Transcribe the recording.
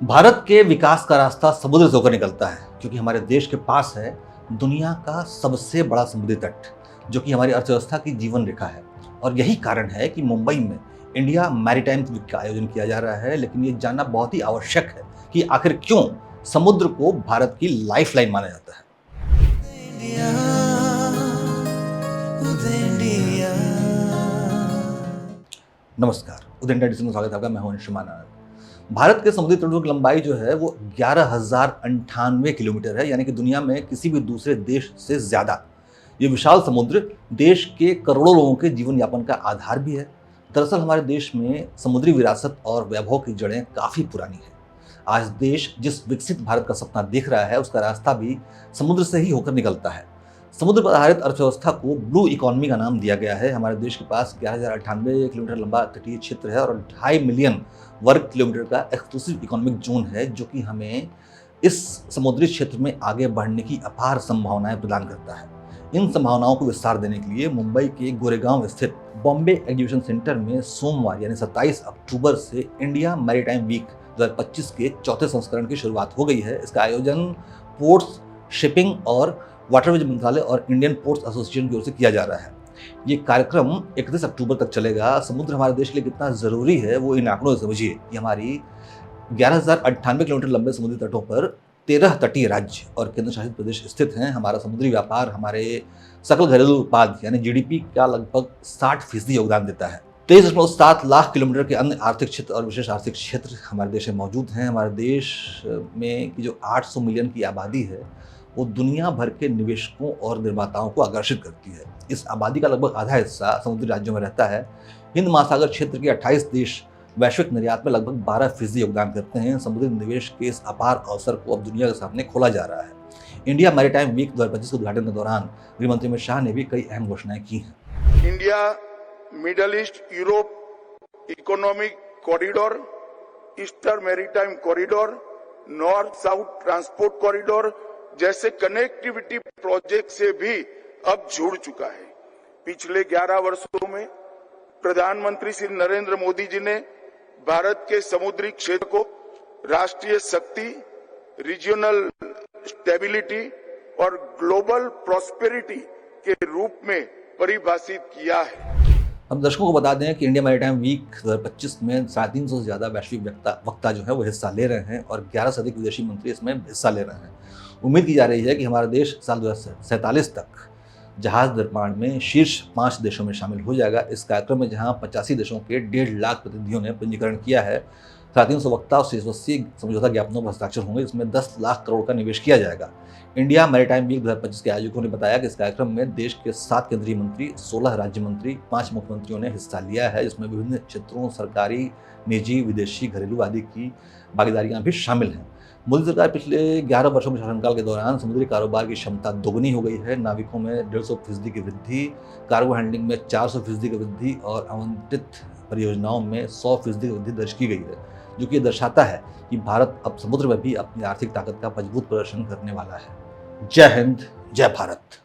भारत के विकास का रास्ता समुद्र से होकर निकलता है, क्योंकि हमारे देश के पास है दुनिया का सबसे बड़ा समुद्री तट, जो कि हमारी अर्थव्यवस्था की जीवन रेखा है। और यही कारण है कि मुंबई में इंडिया मैरीटाइम वीक का आयोजन किया जा रहा है। लेकिन ये जानना बहुत ही आवश्यक है कि आखिर क्यों समुद्र को भारत की लाइफलाइन माना जाता है। नमस्कार, उदय इंडिया डिजिटल में स्वागत है आपका। मैं हूं अंशुमान आनंद। भारत के समुद्री तटों की लंबाई जो है वो 11,098 किलोमीटर है, यानी कि दुनिया में किसी भी दूसरे देश से ज्यादा। ये विशाल समुद्र देश के करोड़ों लोगों के जीवन यापन का आधार भी है। दरअसल हमारे देश में समुद्री विरासत और वैभव की जड़ें काफी पुरानी है। आज देश जिस विकसित भारत का सपना देख रहा है, उसका रास्ता भी समुद्र से ही होकर निकलता है। समुद्र पर आधारित अर्थव्यवस्था को ब्लू इकोनॉमी का नाम दिया गया है। हमारे देश के पास 11,098 किलोमीटर लंबा तटीय क्षेत्र है और 2.5 मिलियन वर्ग किलोमीटर का एक्सक्लूसिव इकोनॉमिक जोन है, जो कि हमें इस समुद्री क्षेत्र में आगे बढ़ने की अपार संभावनाएं प्रदान करता है। इन संभावनाओं को विस्तार देने के लिए मुंबई के गोरेगांव स्थित बॉम्बे एग्जीबिशन सेंटर में सोमवार यानी 27 अक्टूबर से इंडिया मैरीटाइम वीक 2025 के चौथे संस्करण की शुरुआत हो गई है। इसका आयोजन पोर्ट्स, शिपिंग और वाटरवेज मंत्रालय और इंडियन पोर्ट्स एसोसिएशन की ओर से किया जा रहा है। ये कार्यक्रम 31 अक्टूबर तक चलेगा। समुद्र हमारे देश के लिए कितना जरूरी है वो इन आंकड़ों से समझिए कि हमारी 11,098 किलोमीटर लंबे समुद्री तटों पर 13 तटीय राज्य और केंद्र शासित प्रदेश स्थित हैं। हमारा समुद्री व्यापार हमारे सकल घरेलू उत्पाद यानी जीडीपी का लगभग 60% योगदान देता है। 23.7 लाख किलोमीटर के अन्य आर्थिक क्षेत्र और विशेष आर्थिक क्षेत्र हमारे देश में मौजूद हैं। हमारे देश में की जो 800 मिलियन की आबादी है वो दुनिया भर के निवेशकों और निर्माताओं को आकर्षित करती है। इस आबादी का लगभग आधा हिस्सा समुद्री राज्यों में रहता है। हिंद महासागर क्षेत्र के 28 देश वैश्विक निर्यात में लगभग 12% योगदान करते हैं। समुद्री निवेश के इस अपार अवसर को अब दुनिया के सामने खोला जा रहा है। इंडिया मैरीटाइम वीक 2025 के उद्घाटन के दौरान गृह मंत्री अमित शाह ने भी कई अहम घोषणाएं की हैं। India middle east Europe economic corridor, eastern maritime corridor, north south transport corridor जैसे कनेक्टिविटी प्रोजेक्ट से भी अब जुड़ चुका है। पिछले 11 वर्षों में प्रधानमंत्री श्री नरेंद्र मोदी जी ने भारत के समुद्री क्षेत्र को राष्ट्रीय शक्ति, रीजनल स्टेबिलिटी और ग्लोबल प्रॉस्पेरिटी के रूप में परिभाषित किया है। हम दर्शकों को बता दें कि इंडिया मैरीटाइम वीक 2025 में 350 से ज्यादा वैश्विक वक्ता जो है वो हिस्सा ले रहे हैं और 11 से अधिक विदेशी मंत्री इसमें हिस्सा ले रहे हैं। उम्मीद की जा रही है कि हमारा देश साल 2047 तक जहाज निर्माण में शीर्ष 5 देशों में शामिल हो जाएगा। इस कार्यक्रम में जहां 85 देशों के 1.5 लाख प्रतिनिधियों ने पंजीकरण किया है, 350 वक्ता और 680 समझौता ज्ञापनों पर हस्ताक्षर होंगे। इसमें 10 लाख करोड़ का निवेश किया जाएगा। इंडिया मैरीटाइम वीक 2025 के आयोजकों ने बताया कि इस कार्यक्रम में देश के 7 केंद्रीय मंत्री, 16 राज्य मंत्री, 5 मुख्यमंत्रियों ने हिस्सा लिया है, जिसमें विभिन्न क्षेत्रों, सरकारी, निजी, विदेशी, घरेलू आदि की भागीदारियां भी शामिल हैं। मोदी सरकार पिछले 11 वर्षों के शासनकाल के दौरान समुद्री कारोबार की क्षमता दोगुनी हो गई है। नाविकों में 150% की वृद्धि, कार्गो हैंडलिंग में 400% की वृद्धि और आवंटित परियोजनाओं में 100% की वृद्धि दर्ज की गई है, जो कि दर्शाता है कि भारत अब समुद्र में भी अपनी आर्थिक ताकत का मजबूत प्रदर्शन करने वाला है। जय हिंद, जय भारत।